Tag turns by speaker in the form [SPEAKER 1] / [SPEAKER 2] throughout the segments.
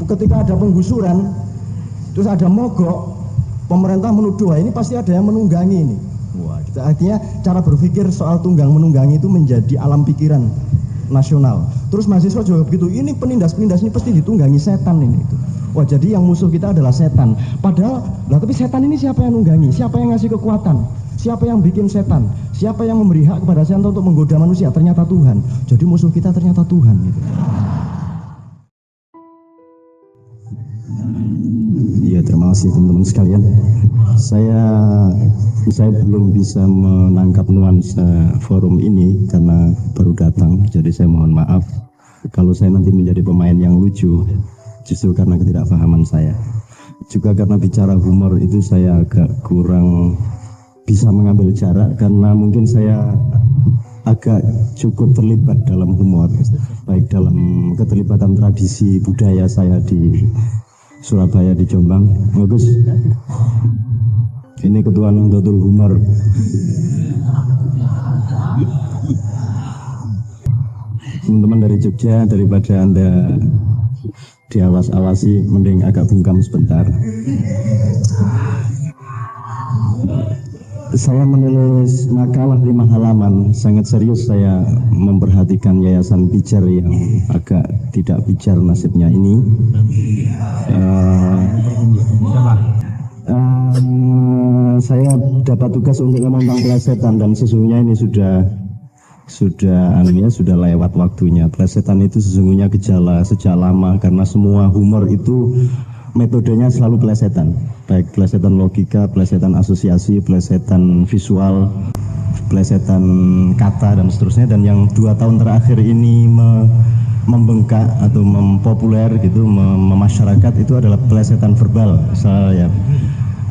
[SPEAKER 1] ketika ada penggusuran, terus ada mogok, pemerintah menuduh ini pasti ada yang menunggangi ini. Wah, artinya cara berpikir soal tunggang menunggangi itu menjadi alam pikiran nasional. Terus mahasiswa juga begitu. Ini penindas-penindas ini pasti ditunggangi setan ini itu. Wah, jadi yang musuh kita adalah setan. Padahal, tapi setan ini siapa yang nunggangi? Siapa yang ngasih kekuatan? Siapa yang bikin setan? Siapa yang memberi hak kepada setan untuk menggoda manusia? Ternyata Tuhan. Jadi musuh kita ternyata Tuhan gitu. Iya, terima kasih teman-teman sekalian. Saya belum bisa menangkap nuansa forum ini karena baru datang, jadi saya mohon maaf kalau saya nanti menjadi pemain yang lucu, justru karena ketidakpahaman saya. Juga karena bicara humor itu saya agak kurang bisa mengambil jarak karena mungkin saya agak cukup terlibat dalam humor, baik dalam keterlibatan tradisi budaya saya di Surabaya, di Jombang. Bagus. Ini ketua Nahdlatul Humor. Teman-teman dari Jogja, daripada Anda diawas-awasi, mending agak bungkam sebentar. Saya menulis makalah 5 halaman, sangat serius saya memperhatikan Yayasan Pijar yang agak tidak pijar nasibnya ini. Saya dapat tugas untuk ngomong tentang plesetan dan sesungguhnya ini sudah lewat waktunya. Plesetan itu sesungguhnya gejala sejak lama karena semua humor itu metodenya selalu plesetan, baik plesetan logika, plesetan asosiasi, plesetan visual, plesetan kata dan seterusnya. Dan yang 2 tahun terakhir ini membengkak atau mempopuler gitu, memasyarakat itu adalah plesetan verbal. Misalnya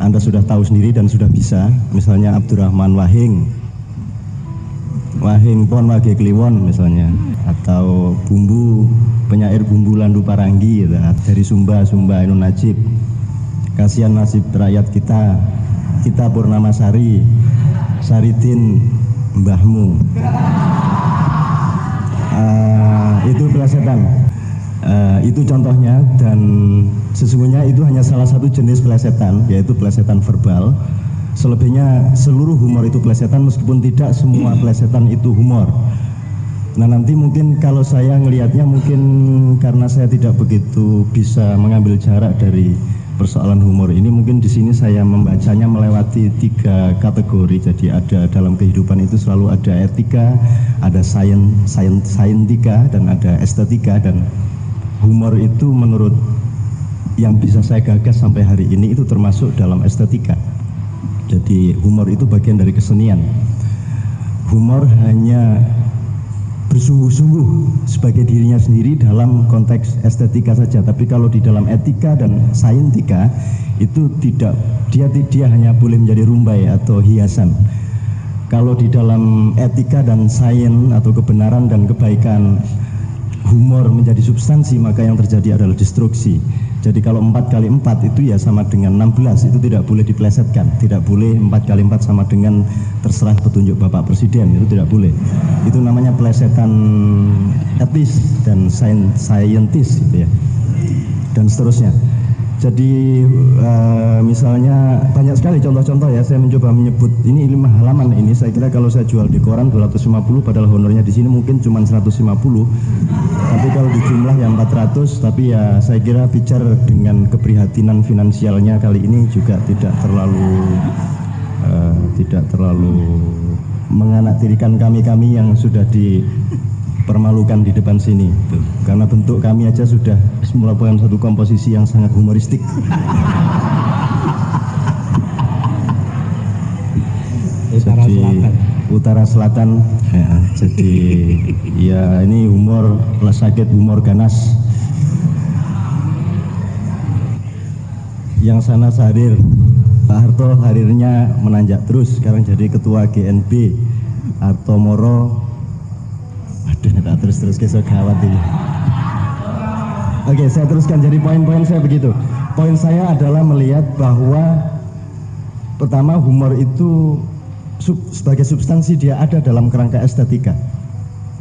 [SPEAKER 1] Anda sudah tahu sendiri dan sudah bisa, misalnya Abdurrahman Wahing pon wage kliwon misalnya, atau penyair bumbu landu paranggi gitu, dari Sumba Ainun Najib, kasihan nasib rakyat kita Purnamasari, Saridin mbahmu. Itu plesetan. Itu contohnya, dan sesungguhnya itu hanya salah satu jenis plesetan, yaitu plesetan verbal. Selebihnya seluruh humor itu plesetan, meskipun tidak semua plesetan itu humor. Nah, nanti mungkin kalau saya ngelihatnya, mungkin karena saya tidak begitu bisa mengambil jarak dari persoalan humor ini, mungkin di sini saya membacanya melewati 3 kategori. Jadi ada dalam kehidupan itu selalu ada etika, ada saintika, dan ada estetika. Dan humor itu menurut yang bisa saya gagas sampai hari ini itu termasuk dalam estetika. Jadi humor itu bagian dari kesenian. Humor hanya bersungguh-sungguh sebagai dirinya sendiri dalam konteks estetika saja. Tapi kalau di dalam etika dan saintika itu tidak, dia hanya boleh menjadi rumbai atau hiasan. Kalau di dalam etika dan sains atau kebenaran dan kebaikan, humor menjadi substansi, maka yang terjadi adalah destruksi. Jadi kalau 4 kali 4 itu ya sama dengan 16, itu tidak boleh diplesetkan. Tidak boleh 4 kali 4 sama dengan terserah petunjuk Bapak Presiden, itu tidak boleh. Itu namanya plesetan etis dan saintis gitu ya, dan seterusnya. Jadi misalnya banyak sekali contoh-contoh ya. Saya mencoba menyebut ini 5 halaman ini. Saya kira kalau saya jual di koran 250, padahal honornya di sini mungkin cuma 150. Tapi kalau di jumlah yang 400, tapi ya saya kira Pijar dengan keprihatinan finansialnya kali ini juga tidak terlalu menganaktirikan kami yang sudah dipermalukan di depan sini. Karena bentuk kami aja sudah merupakan satu komposisi yang sangat humoristik. Utara Selatan ya, jadi ya ini humor sakit, humor ganas. Yang sana hadir Pak Harto, hadirnya menanjak terus, sekarang jadi ketua GNB. Harto Moro, aduh tak terus kesok gawat ini. Oke, saya teruskan. Jadi poin-poin saya begitu. Poin saya adalah melihat bahwa pertama, humor itu sebagai substansi dia ada dalam kerangka estetika.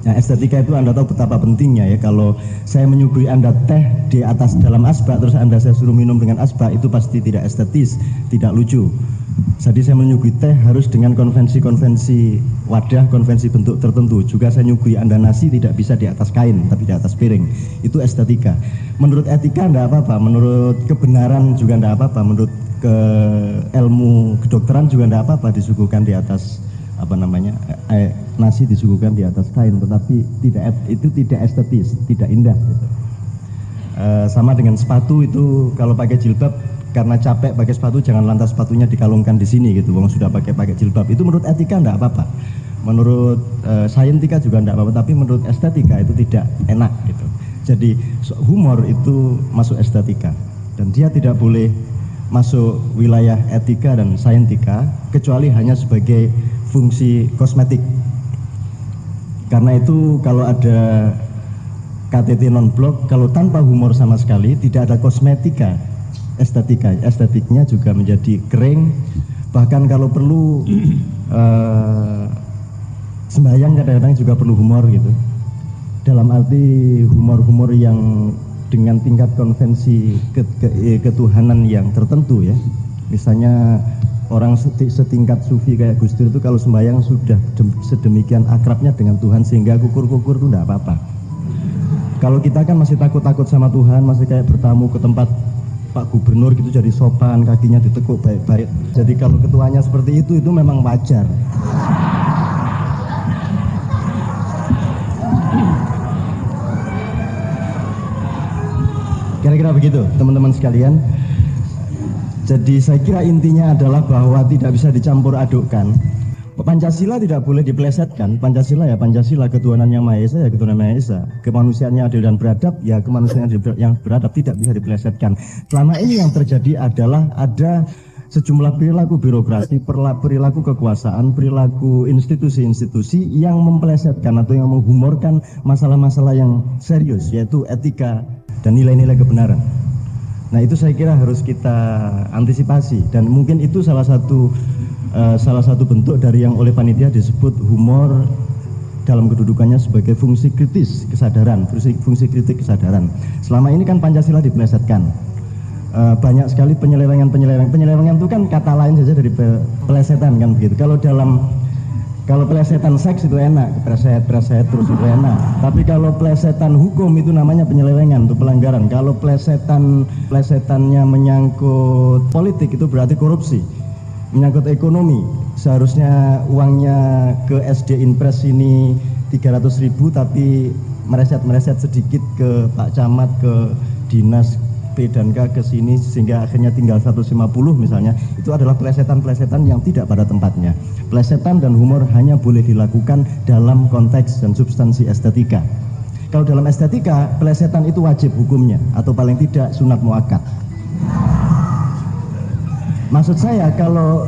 [SPEAKER 1] Nah, estetika itu Anda tahu betapa pentingnya ya. Kalau saya menyuguhi Anda teh di atas dalam asbak, terus Anda saya suruh minum dengan asbak, itu pasti tidak estetis, tidak lucu. Jadi saya menyuguhi teh harus dengan konvensi-konvensi wadah, konvensi bentuk tertentu. Juga saya menyuguhi Anda nasi tidak bisa di atas kain, tapi di atas piring. Itu estetika. Menurut etika enggak apa-apa, menurut kebenaran juga enggak apa-apa, menurut ilmu kedokteran juga enggak apa-apa disuguhkan di atas nasi disuguhkan di atas kain, tetapi itu tidak estetis, tidak indah gitu. Sama dengan sepatu itu, kalau pakai jilbab karena capek pakai sepatu, jangan lantas sepatunya dikalungkan di sini gitu, wong sudah pakai jilbab. Itu menurut etika enggak apa-apa, menurut saintika juga enggak apa-apa, tapi menurut estetika itu tidak enak gitu. Jadi humor itu masuk estetika dan dia tidak boleh masuk wilayah etika dan saintika kecuali hanya sebagai fungsi kosmetik. Karena itu kalau ada KTT non-blok, kalau tanpa humor sama sekali tidak ada kosmetika, estetiknya juga menjadi kering. Bahkan kalau perlu sembahyang kadang-kadang juga perlu humor gitu, dalam arti humor yang dengan tingkat konvensi ketuhanan yang tertentu ya. Misalnya orang setingkat sufi kayak Gus Dur itu kalau sembahyang sudah sedemikian akrabnya dengan Tuhan sehingga kukur-kukur itu enggak apa-apa. Kalau kita kan masih takut-takut sama Tuhan, masih kayak bertamu ke tempat Pak Gubernur gitu jadi sopan, kakinya ditekuk baik-baik. Jadi kalau ketuanya seperti itu memang wajar. Kira-kira begitu teman-teman sekalian. Jadi saya kira intinya adalah bahwa tidak bisa dicampur adukkan. Pancasila tidak boleh dipelesetkan. Pancasila ya Pancasila, ketuhanan yang Maha Esa ya ketuhanan Maha Esa. Kemanusiaan yang adil dan beradab ya kemanusiaan yang beradab, tidak bisa dipelesetkan. Selama ini yang terjadi adalah ada sejumlah perilaku birokrasi, perilaku kekuasaan, perilaku institusi-institusi yang mempelesetkan atau yang menghumorkan masalah-masalah yang serius, yaitu etika dan nilai-nilai kebenaran. Nah itu saya kira harus kita antisipasi, dan mungkin itu salah satu bentuk dari yang oleh panitia disebut humor dalam kedudukannya sebagai fungsi kritis kesadaran, fungsi kritik kesadaran. Selama ini kan Pancasila dipelesetkan, banyak sekali penyelewengan itu kan kata lain saja dari pelesetan kan begitu. Kalau pelesetan seks itu enak, preset terus itu enak. Tapi kalau pelesetan hukum itu namanya penyelewengan, itu pelanggaran. Kalau pelesetannya menyangkut politik itu berarti korupsi. Menyangkut ekonomi, seharusnya uangnya ke SD Inpres ini 300.000 tapi mereset sedikit ke Pak Camat, ke Dinas P dan K ke sini sehingga akhirnya tinggal 150 misalnya. Itu adalah pelesetan yang tidak pada tempatnya. Pelesetan dan humor hanya boleh dilakukan dalam konteks dan substansi estetika. Kalau dalam estetika, pelesetan itu wajib hukumnya atau paling tidak sunat muakkad. Maksud saya kalau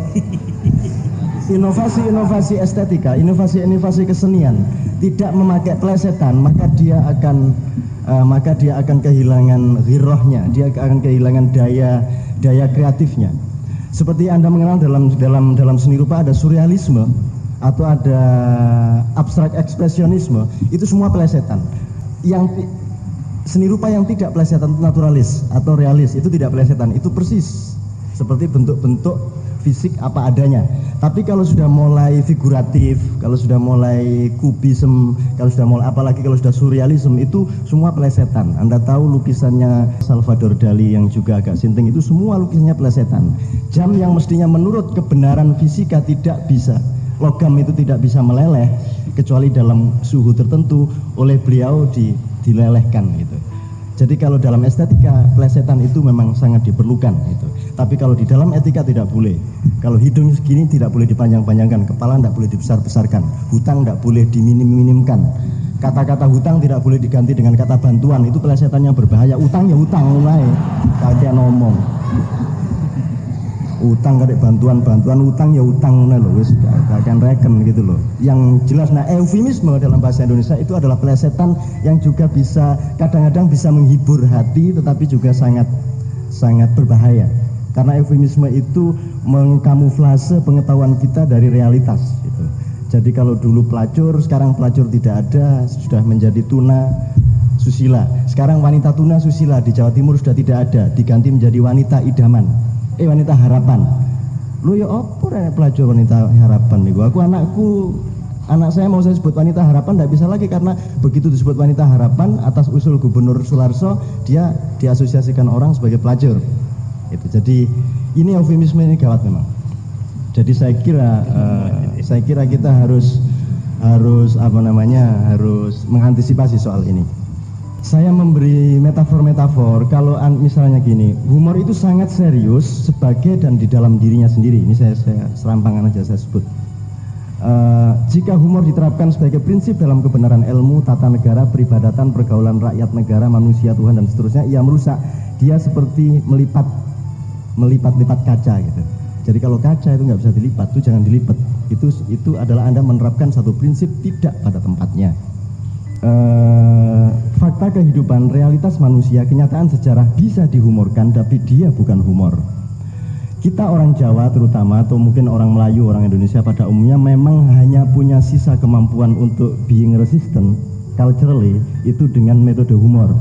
[SPEAKER 1] inovasi estetika, inovasi kesenian tidak memakai pelesetan, maka dia akan kehilangan ghirrahnya, dia akan kehilangan daya kreatifnya. Seperti Anda mengenal dalam seni rupa ada surrealisme atau ada abstrak ekspresionisme, itu semua pelesetan. Yang seni rupa yang tidak pelesetan naturalis atau realis itu tidak pelesetan, itu persis seperti bentuk-bentuk fisik apa adanya. Tapi kalau sudah mulai figuratif, kalau sudah mulai kubisme, kalau sudah mulai apalagi kalau sudah surrealisme, itu semua pelesetan. Anda tahu lukisannya Salvador Dali yang juga agak sinting, itu semua lukisannya pelesetan. Jam yang mestinya menurut kebenaran fisika tidak bisa, logam itu tidak bisa meleleh kecuali dalam suhu tertentu, oleh beliau dilelehkan gitu. Jadi kalau dalam estetika pelesetan itu memang sangat diperlukan gitu. Tapi kalau di dalam etika tidak boleh. Kalau hidung segini tidak boleh dipanjang-panjangkan, kepala tidak boleh dibesar-besarkan, hutang tidak boleh diminim-minimkan. Kata-kata hutang tidak boleh diganti dengan kata bantuan, itu pelesetan yang berbahaya. Utang ya utang mulai, kalian ngomong. Utang kadek bantuan utang ya utang loh, wis akan reken gitu loh. Yang jelas, nah eufemisme dalam bahasa Indonesia itu adalah pelesetan yang juga bisa kadang-kadang bisa menghibur hati, tetapi juga sangat berbahaya. Karena eufemisme itu mengkamuflase pengetahuan kita dari realitas gitu. Jadi kalau dulu pelacur, sekarang pelacur tidak ada, sudah menjadi tuna susila. Sekarang wanita tuna susila di Jawa Timur sudah tidak ada, diganti menjadi wanita idaman, wanita harapan. Lu ya apa pelacur wanita harapan nih? Anak saya mau saya sebut wanita harapan tidak bisa lagi, karena begitu disebut wanita harapan atas usul Gubernur Sularso, dia diasosiasikan orang sebagai pelacur. Itu. Jadi ini eufemisme ini gawat memang. Jadi saya kira kita harus mengantisipasi soal ini. Saya memberi metafor, kalau misalnya gini, humor itu sangat serius sebagai dan di dalam dirinya sendiri. Ini saya serampangan aja saya sebut. Jika humor diterapkan sebagai prinsip dalam kebenaran ilmu, tata negara, peribadatan, pergaulan rakyat, negara, manusia, Tuhan dan seterusnya, ia merusak. Dia seperti melipat kaca gitu. Jadi kalau kaca itu nggak bisa dilipat, itu jangan dilipat. Itu adalah Anda menerapkan satu prinsip tidak pada tempatnya. Fakta kehidupan, realitas manusia, kenyataan sejarah bisa dihumorkan, tapi dia bukan humor. Kita orang Jawa terutama, atau mungkin orang Melayu, orang Indonesia pada umumnya memang hanya punya sisa kemampuan untuk being resistant culturally itu dengan metode humor.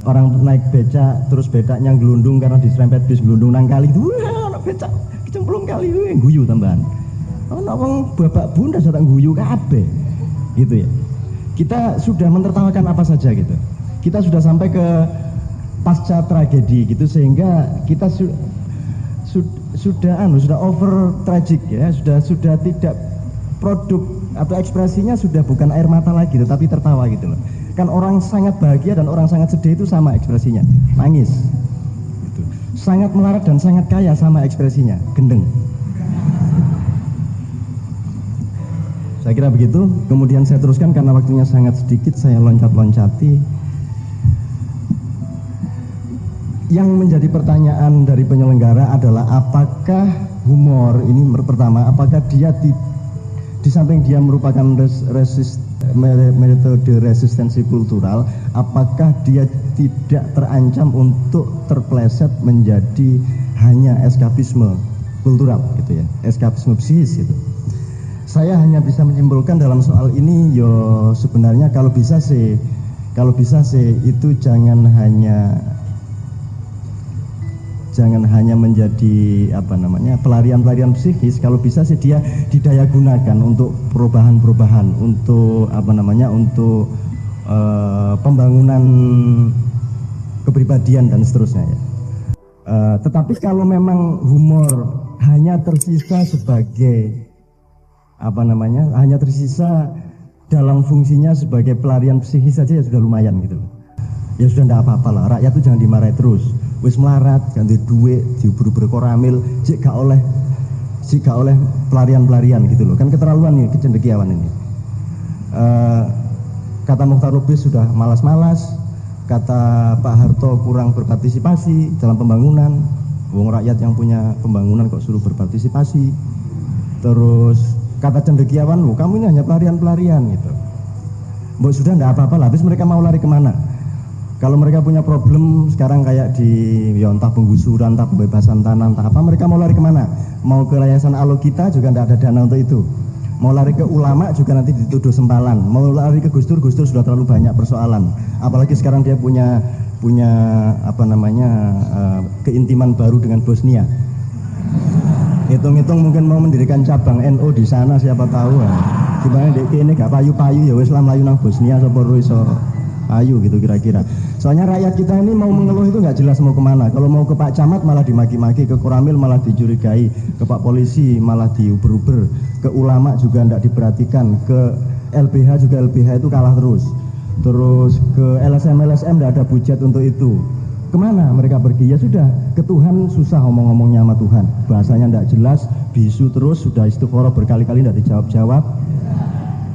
[SPEAKER 1] Orang naik becak, terus becaknya gelundung karena diserempet bis gelundung nang kali itu, wah anak becak kecemplung kali itu yang guyu tambahan. Orang babak bunda datang guyu kabeh, gitu ya. Kita sudah mentertawakan apa saja gitu. Kita sudah sampai ke pasca tragedi gitu, sehingga kita sudah over tragic ya, sudah tidak produk atau ekspresinya sudah bukan air mata lagi tetapi tertawa gitu loh. Kan orang sangat bahagia dan orang sangat sedih itu sama ekspresinya, nangis gitu. Sangat melarat dan sangat kaya sama ekspresinya, gendeng. Saya kira begitu. Kemudian saya teruskan karena waktunya sangat sedikit, saya loncat-loncati. Yang menjadi pertanyaan dari penyelenggara adalah apakah humor ini pertama, apakah dia di samping dia merupakan metode resistensi kultural, apakah dia tidak terancam untuk terpleset menjadi hanya eskapisme kultural gitu ya, eskapisme psikis gitu. Saya hanya bisa menyimpulkan dalam soal ini sebenarnya kalau bisa sih itu jangan hanya menjadi pelarian psikis. Kalau bisa sih dia didaya gunakan untuk perubahan untuk pembangunan kepribadian dan seterusnya ya. Tetapi kalau memang humor hanya tersisa sebagai hanya tersisa dalam fungsinya sebagai pelarian psikis saja ya sudah lumayan gitu. Ya sudah enggak apa-apa lah, rakyat itu jangan dimarahi terus. Wis melarat, ganti duit, diuber-uber koramil, jika oleh pelarian gitu loh. Kan keterlaluan nih kecendekiawan ini. Kata Mukhtar Lubis sudah malas-malas, kata Pak Harto kurang berpartisipasi dalam pembangunan. Wong rakyat yang punya pembangunan kok suruh berpartisipasi. Terus kata cendekiawan, kamu ini hanya pelarian gitu. Mbok sudah enggak apa-apa lah, habis mereka mau lari kemana? Kalau mereka punya problem sekarang kayak entah penggusuran, entah pembebasan tanah, entah apa, mereka mau lari kemana? Mau ke Yayasan Alokita juga enggak ada dana untuk itu. Mau lari ke ulama juga nanti dituduh sempalan. Mau lari ke Gus Dur sudah terlalu banyak persoalan. Apalagi sekarang dia punya keintiman baru dengan Bosnia. Hitung-hitung mungkin mau mendirikan cabang NU di sana, siapa tahu ya. Gimana ini gak payu-payu ya wis Melayu nang Bosnia sapa iso ayu gitu kira-kira. Soalnya rakyat kita ini mau mengeluh itu nggak jelas mau kemana. Kalau mau ke Pak Camat malah dimaki-maki, ke Koramil malah dicurigai, ke Pak Polisi malah diuber-uber, ke ulama juga nggak diperhatikan, ke LBH juga LBH itu kalah terus. Terus ke LSM nggak ada budget untuk itu. Kemana mereka pergi? Ya sudah, ke Tuhan susah ngomong-ngomongnya sama Tuhan. Bahasanya nggak jelas, bisu terus, sudah istikharah berkali-kali nggak dijawab-jawab.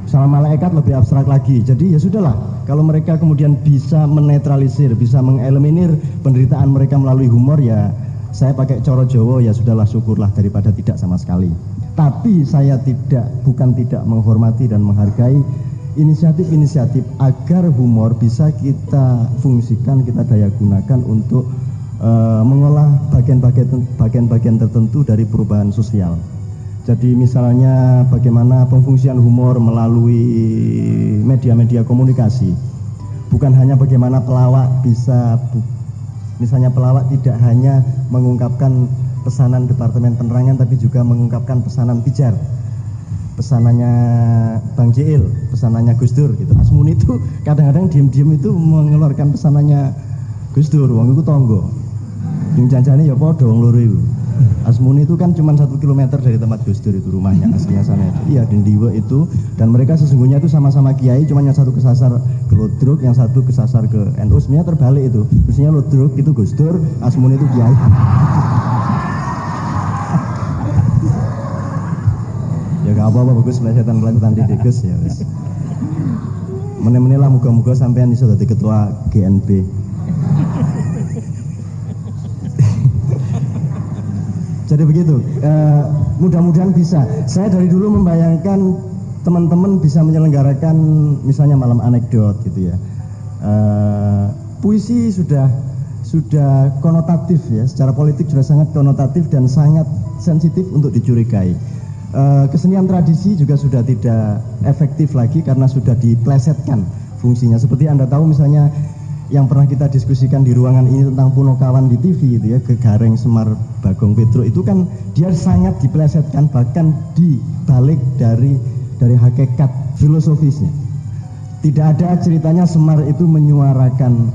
[SPEAKER 1] Sama malaikat lebih abstrak lagi. Jadi ya sudahlah, kalau mereka kemudian bisa menetralisir, bisa mengeliminir penderitaan mereka melalui humor, ya saya pakai coro Jawa, ya sudahlah, syukurlah daripada tidak sama sekali. Tapi saya bukan tidak menghormati dan menghargai inisiatif-inisiatif agar humor bisa kita fungsikan, kita daya gunakan untuk mengolah bagian-bagian tertentu dari perubahan sosial. Jadi misalnya bagaimana pemfungsian humor melalui media-media komunikasi. Bukan hanya bagaimana pelawak bisa, misalnya pelawak tidak hanya mengungkapkan pesanan Departemen Penerangan, tapi juga mengungkapkan pesanan Pijar, pesanannya Bang Jil, pesanannya Gus Dur gitu. Asmuni itu kadang-kadang diam-diam itu mengeluarkan pesanannya Gus Dur, wong iku tonggo. Yang janjane ya padha wong loro iku. Asmuni itu kan cuma 1 kilometer dari tempat Gus Dur itu rumahnya aslinya sana. Iya di Ndiwe itu, dan mereka sesungguhnya itu sama-sama kiai, cuma yang satu kesasar ke Ludruk, yang satu kesasar ke NU. Sebenarnya terbalik itu. Mestinya Ludruk itu Gus Dur, Asmuni itu kiai. Ya gak apa-apa, bagus pelesetan titik Gus ya wis. Meneh-meneh lah muga-muga sampean iso dadi ketua GNB. Jadi begitu, mudah-mudahan bisa. Saya dari dulu membayangkan teman-teman bisa menyelenggarakan misalnya malam anekdot gitu ya. Puisi sudah konotatif ya, secara politik sudah sangat konotatif dan sangat sensitif untuk dicurigai. Kesenian tradisi juga sudah tidak efektif lagi karena sudah diplesetkan fungsinya. Seperti Anda tahu misalnya yang pernah kita diskusikan di ruangan ini tentang Punokawan di TV itu ya, Gegareng Semar Bagong Petro, itu kan dia sangat diplesetkan, bahkan dibalik dari hakikat filosofisnya. Tidak ada ceritanya Semar itu menyuarakan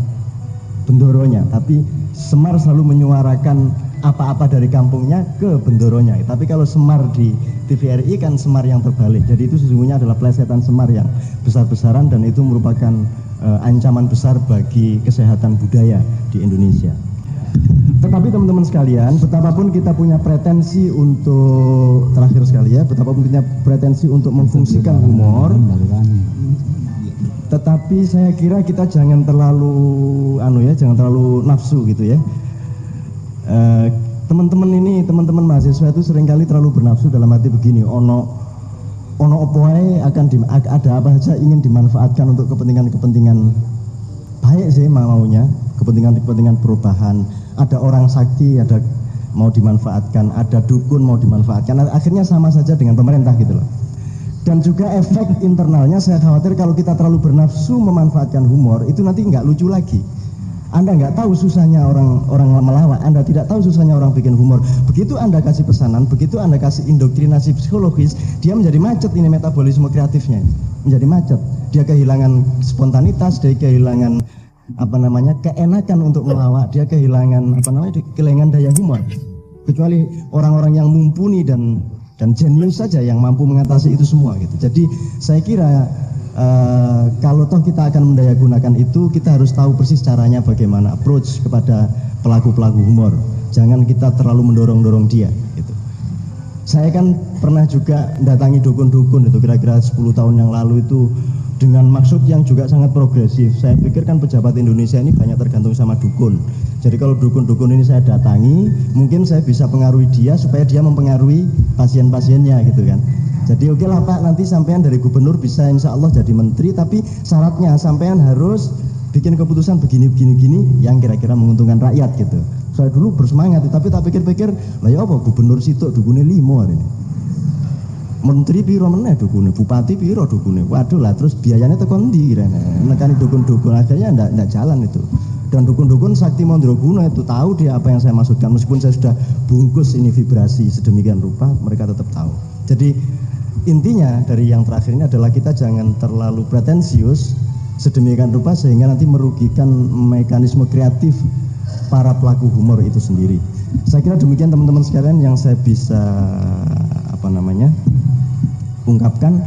[SPEAKER 1] Bendoronya, tapi Semar selalu menyuarakan apa-apa dari kampungnya ke Bendoronya. Tapi kalau Semar di TVRI kan Semar yang terbalik. Jadi itu sesungguhnya adalah plesetan Semar yang besar-besaran, dan itu merupakan ancaman besar bagi kesehatan budaya di Indonesia. Tetapi teman-teman sekalian, betapapun kita punya pretensi untuk, terakhir sekali ya, betapapun punya pretensi untuk memfungsikan humor, tetapi saya kira kita jangan terlalu jangan terlalu nafsu gitu ya. Teman-teman mahasiswa itu seringkali terlalu bernafsu dalam arti begini, ono opoe ada apa saja ingin dimanfaatkan untuk kepentingan baik sih maunya, kepentingan perubahan. Ada orang sakti, ada mau dimanfaatkan, ada dukun mau dimanfaatkan. Akhirnya sama saja dengan pemerintah gitu loh. Dan juga efek internalnya saya khawatir kalau kita terlalu bernafsu memanfaatkan humor itu nanti nggak lucu lagi. Anda nggak tahu susahnya orang melawak, Anda tidak tahu susahnya orang bikin humor. Begitu Anda kasih pesanan, begitu Anda kasih indoktrinasi psikologis, dia menjadi macet, ini metabolisme kreatifnya menjadi macet. Dia kehilangan spontanitas, dia kehilangan keenakan untuk melawak, dia kehilangan daya humor. Kecuali orang-orang yang mumpuni dan jenius saja yang mampu mengatasi itu semua gitu. Jadi saya kira kalau toh kita akan mendayagunakan itu, kita harus tahu persis caranya bagaimana approach kepada pelaku-pelaku humor. Jangan kita terlalu mendorong-dorong dia gitu. Saya kan pernah juga mendatangi dukun-dukun itu kira-kira 10 tahun yang lalu itu dengan maksud yang juga sangat progresif. Saya pikir kan pejabat Indonesia ini banyak tergantung sama dukun. Jadi kalau dukun-dukun ini saya datangi, mungkin saya bisa pengaruhi dia supaya dia mempengaruhi pasien-pasiennya gitu kan. Jadi oke lah Pak, nanti sampean dari gubernur bisa insya Allah jadi menteri, tapi syaratnya sampean harus bikin keputusan begini yang kira-kira menguntungkan rakyat gitu. Saya dulu bersemangat, tapi tak pikir-pikir, lah ya apa gubernur situ dukune 5 hari ini. Menteri piro meneh dukune, bupati piro dukune. Waduh lah, terus biayanya tekan ndi rene. Nekani dukun-dukun akhirnya ndak jalan itu. Dan dukun-dukun Sakti Mandraguna itu tahu dia apa yang saya maksudkan, meskipun saya sudah bungkus ini vibrasi sedemikian rupa, mereka tetap tahu. Jadi intinya dari yang terakhir ini adalah kita jangan terlalu pretensius sedemikian rupa sehingga nanti merugikan mekanisme kreatif para pelaku humor itu sendiri. Saya kira demikian teman-teman sekalian yang saya bisa ungkapkan.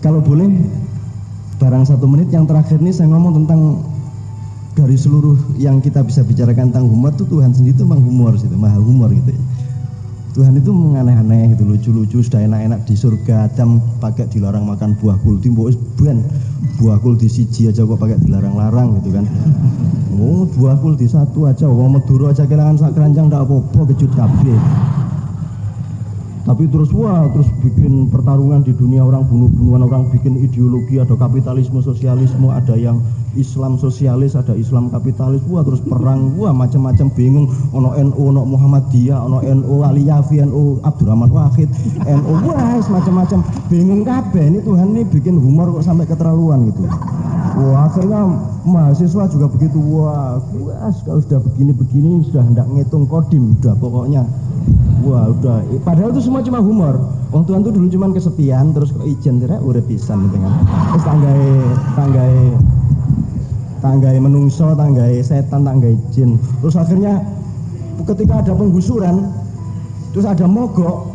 [SPEAKER 1] Kalau boleh barang 1 menit yang terakhir ini saya ngomong tentang dari seluruh yang kita bisa bicarakan tentang humor itu Tuhan sendiri itu memang humor gitu, maha humor gitu ya. Tuhan itu aneh-aneh gitu, lucu-lucu, sudah enak-enak di surga. Adam pakai dilarang makan buah kuldi, buah kuldi siji aja kok pakai dilarang-larang gitu kan. Oh, buah kuldi 1 aja, wong Madura aja kelangan sak keranjang ndak apa-apa, kejut kabeh. Tapi terus bikin pertarungan di dunia, orang bunuh-bunuhan, orang bikin ideologi, ada kapitalisme, sosialisme, ada yang Islam sosialis, ada Islam kapitalis, wah terus perang, wah macam-macam bingung. Ono NU, ono Muhammadiyah, ono NU Ali Yafi, NU Abdurrahman Wahid, NU, wah macam-macam bingung kabeh. Ini Tuhan ini bikin humor kok sampai keterlaluan gitu. Wah akhirnya mahasiswa juga begitu, wah kalau sudah begini-begini sudah hendak ngitung kodim, udah pokoknya. Wah udah, padahal itu semua cuma humor. Wong Tuhan tuh dulu cuma kesepian, terus kok ijen kira urip pisan gitu kan. Terus tanggai menungso, tanggai setan, tanggai jin. Terus akhirnya ketika ada penggusuran, terus ada mogok,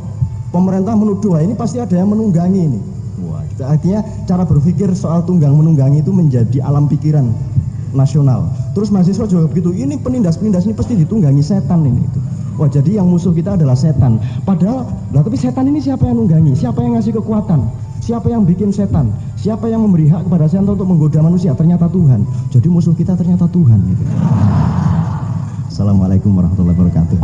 [SPEAKER 1] pemerintah menuduh, wah ini pasti ada yang menunggangi ini. Wah, gitu. Artinya cara berpikir soal tunggang menunggangi itu menjadi alam pikiran nasional. Terus mahasiswa juga begitu, ini penindas-penindas ini pasti ditunggangi setan ini itu. Wah jadi yang musuh kita adalah setan. Padahal, lah tapi setan ini siapa yang nunggangi? Siapa yang ngasih kekuatan? Siapa yang bikin setan? Siapa yang memberi hak kepada setan untuk menggoda manusia? Ternyata Tuhan. Jadi musuh kita ternyata Tuhan gitu. Assalamualaikum warahmatullahi wabarakatuh.